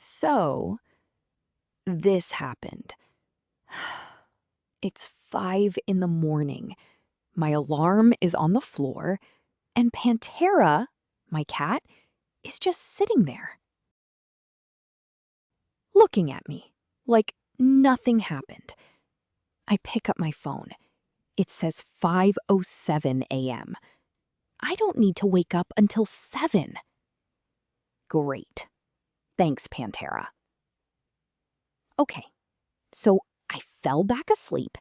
So, this happened. It's 5 in the morning. My alarm is on the floor, and Pantera, my cat, is just sitting there, looking at me like nothing happened. I pick up my phone. It says 5:07 a.m. I don't need to wake up until 7. Great. Thanks, Pantera. Okay, so I fell back asleep,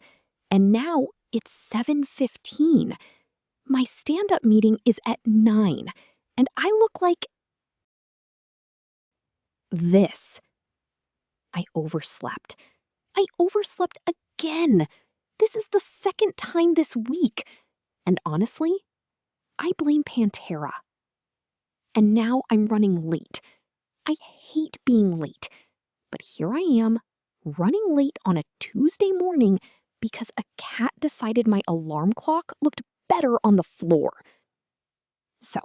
and now it's 7:15. My stand-up meeting is at 9, and I look like this. I overslept. I overslept again. This is the second time this week. And honestly, I blame Pantera. And now I'm running late. I hate being late. But here I am, running late on a Tuesday morning because a cat decided my alarm clock looked better on the floor. So,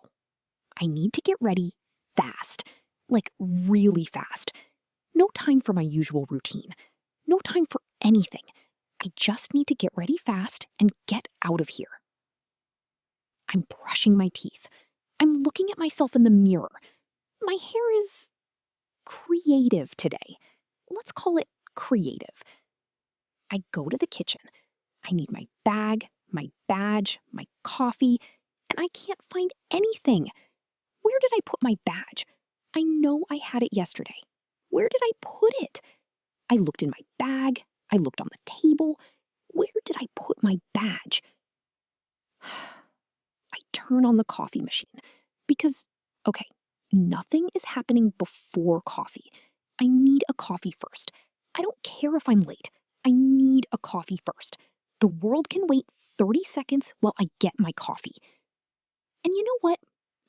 I need to get ready fast. Like, really fast. No time for my usual routine. No time for anything. I just need to get ready fast and get out of here. I'm brushing my teeth. I'm looking at myself in the mirror. My hair is creative today. Let's call it creative. I go to the kitchen. I need my bag, my badge, my coffee, and I can't find anything. Where did I put my badge? I know I had it yesterday. Where did I put it? I looked in my bag. I looked on the table. Where did I put my badge? I turn on the coffee machine because, okay, nothing is happening before coffee. I need a coffee first. I don't care if I'm late. I need a coffee first. The world can wait 30 seconds while I get my coffee. And you know what?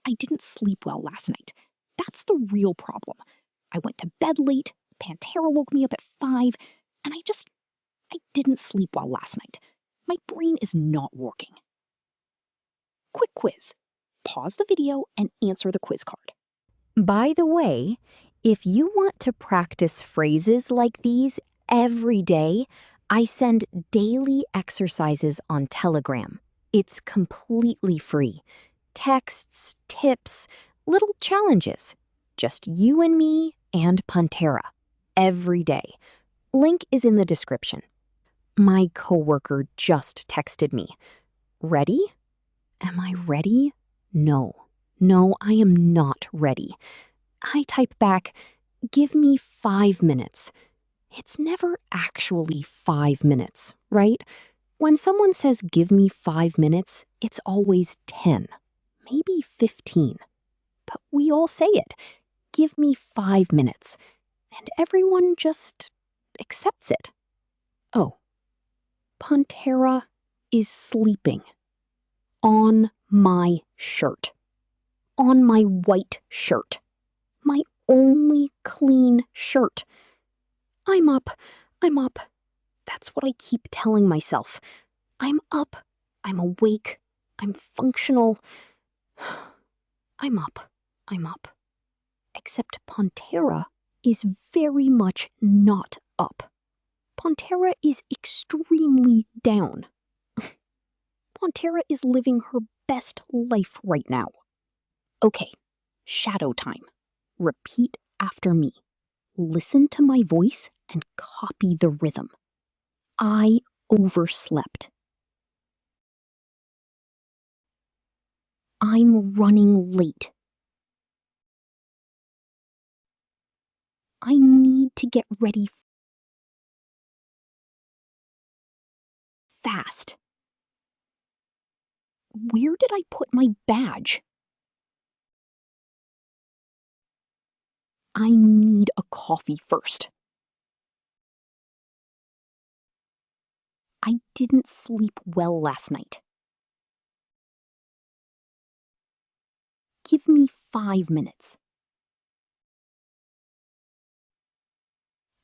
I didn't sleep well last night. That's the real problem. I went to bed late, Pantera woke me up at 5, and I didn't sleep well last night. My brain is not working. Quick quiz. Pause the video and answer the quiz card. By the way, if you want to practice phrases like these every day, I send daily exercises on Telegram. It's completely free. Texts, tips, little challenges. Just you and me and Pantera. Every day. Link is in the description. My coworker just texted me. Ready? Am I ready? No, I am not ready. I type back, give me 5 minutes. It's never actually 5 minutes, right? When someone says give me 5 minutes, it's always 10, maybe 15. But we all say it, give me 5 minutes, and everyone just accepts it. Oh, Pantera is sleeping. On my shirt. On my white shirt. My only clean shirt. I'm up. That's what I keep telling myself. I'm up. I'm awake. I'm functional. I'm up. Except Pantera is very much not up. Pantera is extremely down. Pantera is living her best life right now. Okay, shadow time. Repeat after me. Listen to my voice and copy the rhythm. I overslept. I'm running late. I need to get ready fast. Where did I put my badge? I need a coffee first. I didn't sleep well last night. Give me 5 minutes.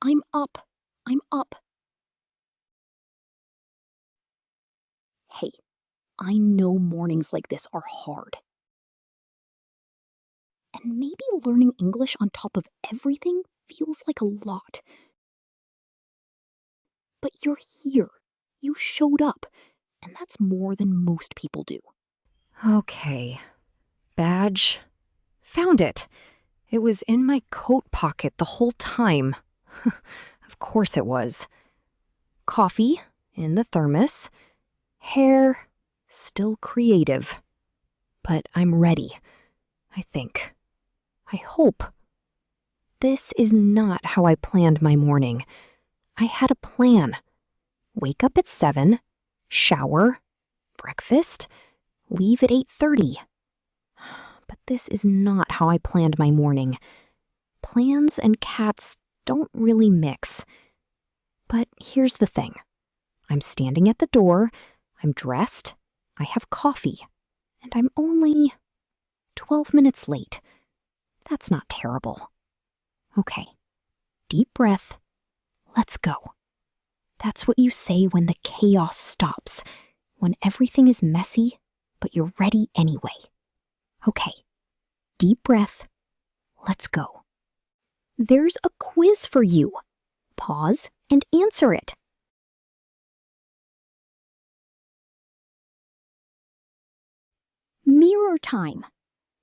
I'm up. Hey, I know mornings like this are hard. And maybe learning English on top of everything feels like a lot. But you're here. You showed up. And that's more than most people do. Okay. Badge. Found it. It was in my coat pocket the whole time. Of course it was. Coffee in the thermos. Hair still creative. But I'm ready, I think. I hope. This is not how I planned my morning. I had a plan. Wake up at 7, shower, breakfast, leave at 8:30. But this is not how I planned my morning. Plans and cats don't really mix. But here's the thing. I'm standing at the door, I'm dressed, I have coffee, and I'm only 12 minutes late. That's not terrible. Okay, deep breath. Let's go. That's what you say when the chaos stops, when everything is messy, but you're ready anyway. Okay, deep breath. Let's go. There's a quiz for you. Pause and answer it. Mirror time.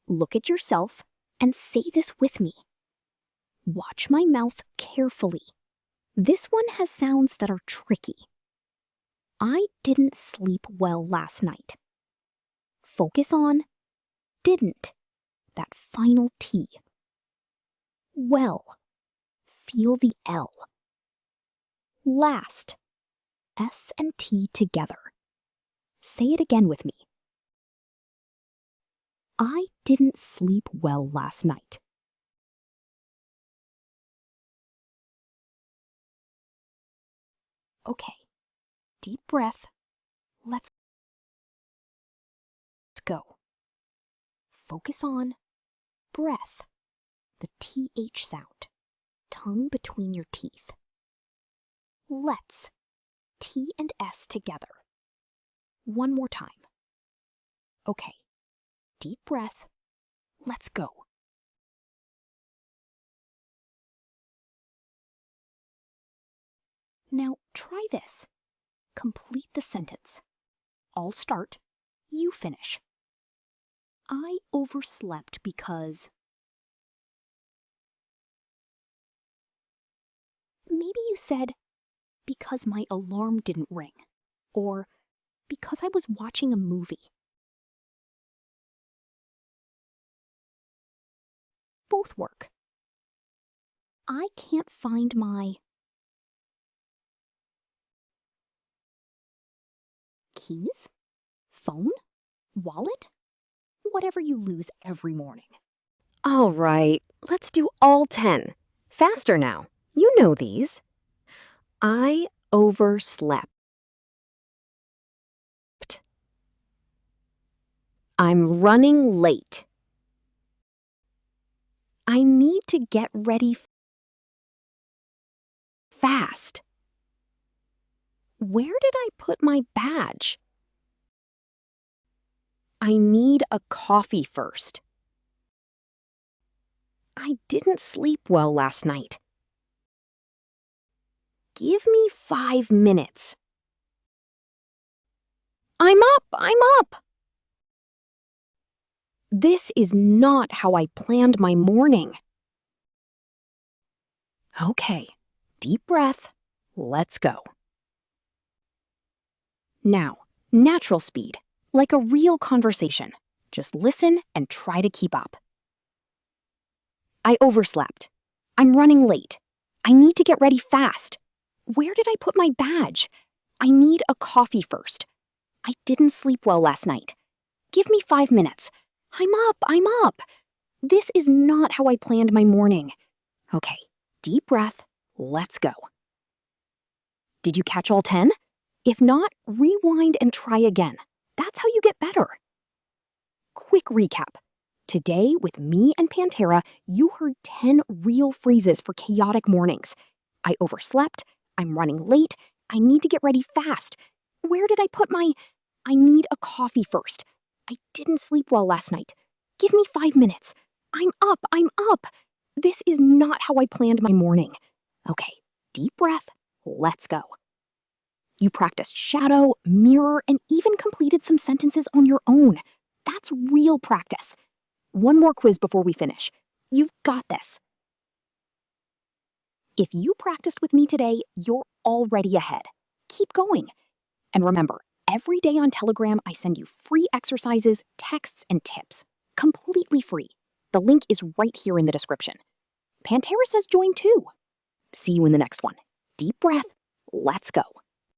Look at yourself and say this with me. Watch my mouth carefully. This one has sounds that are tricky. I didn't sleep well last night. Focus on didn't, that final T. Well, feel the L. Last, S and T together. Say it again with me. I didn't sleep well last night. Okay, deep breath. Let's go. Focus on breath, the TH sound, tongue between your teeth. Let's, T and S together. One more time. Okay, deep breath. Let's go. Now try this. Complete the sentence. I'll start, you finish. I overslept because... Maybe you said, because my alarm didn't ring, or because I was watching a movie. Both work. I can't find my keys, phone, wallet, whatever you lose every morning. All right, let's do all 10. Faster now. You know these. I overslept. I'm running late. I need to get ready fast. Where did I put my badge? I need a coffee first. I didn't sleep well last night. Give me 5 minutes. I'm up. This is not how I planned my morning. Okay, deep breath. Let's go. Now, natural speed, like a real conversation. Just listen and try to keep up. I overslept. I'm running late. I need to get ready fast. Where did I put my badge? I need a coffee first. I didn't sleep well last night. Give me 5 minutes. I'm up. This is not how I planned my morning. Okay, deep breath. Let's go. Did you catch all 10? If not, rewind and try again. That's how you get better. Quick recap. Today, with me and Pantera, you heard 10 real phrases for chaotic mornings. I overslept. I'm running late. I need to get ready fast. Where did I put my... I need a coffee first. I didn't sleep well last night. Give me 5 minutes. I'm up. This is not how I planned my morning. Okay, deep breath, let's go. You practiced shadow, mirror, and even completed some sentences on your own. That's real practice. One more quiz before we finish. You've got this. If you practiced with me today, you're already ahead. Keep going. And remember, every day on Telegram, I send you free exercises, texts, and tips. Completely free. The link is right here in the description. Pantera says join too. See you in the next one. Deep breath. Let's go.